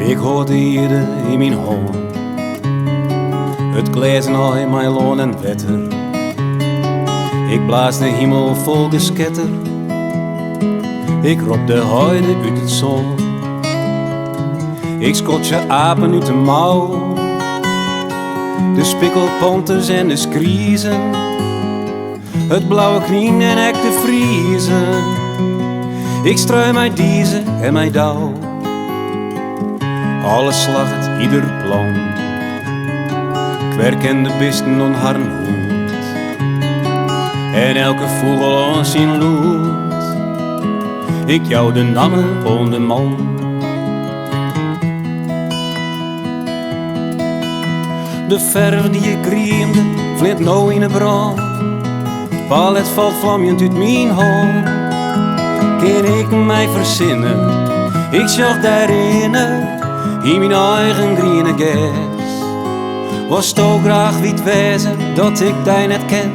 Ik hoorde hier in mijn hoorn het glezen al mijn loon en wetter. Ik blaas de hemel vol gesketter. Ik roep de huiden uit het zon. Ik schotje apen uit de mouw. De spikkelponters en de skriezen. Het blauwe knien en ek de vriezen. Ik strui mijn diezen en mijn dauw. Alles slag het ieder plan. Kwerk en de bisten on haar hoed. En elke vogel on zijn loed. Ik jou de namen on de man. De verf die ik kriemde, flint nou in de brand. Palet valt vlamjend uit mijn hand. Kan ik mij verzinnen, ik zag daarin. In mijn eigen groene gas. Was toch graag wie het wezen dat ik die net ken.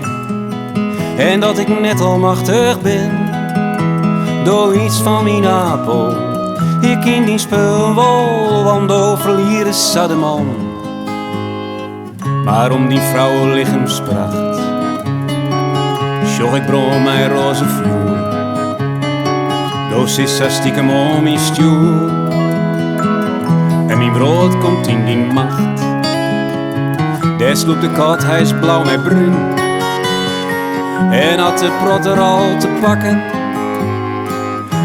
En dat ik net al machtig ben. Door iets van mijn apel. Ik in die spul wol, want door verlieren zat de man. Maar om die vrouwenlichaamspracht zocht ik bron mijn roze vloer. Doos is ze stiekem om mijn stoel. En mijn brood komt in die macht. Daar sloep de kat, hij is blauw met bruin. En had de protter al te pakken.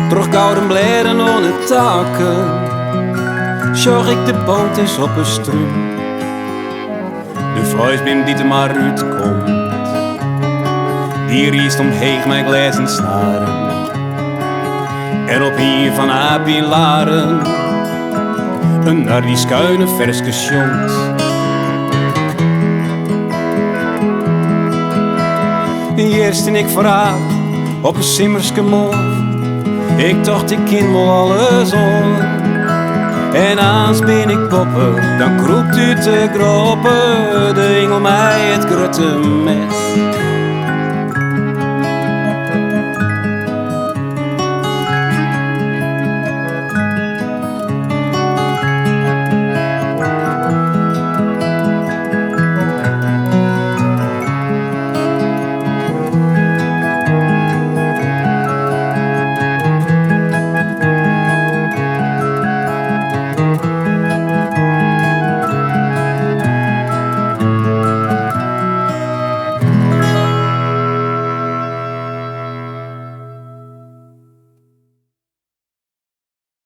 Terug gouden blaren on de takken. Zorg ik de band is op een struim. De vleesbim die er maar uitkomt. Die riest omheen mijn glazen snaren. En op hier van apilaren. En naar die schuine verske sjont. Eerst en ik vooruit op een simmerske morgen. Ik dacht ik ken wel alles om. En als ben ik poppen, dan kroept u te groppen. De engel mij het grote mes.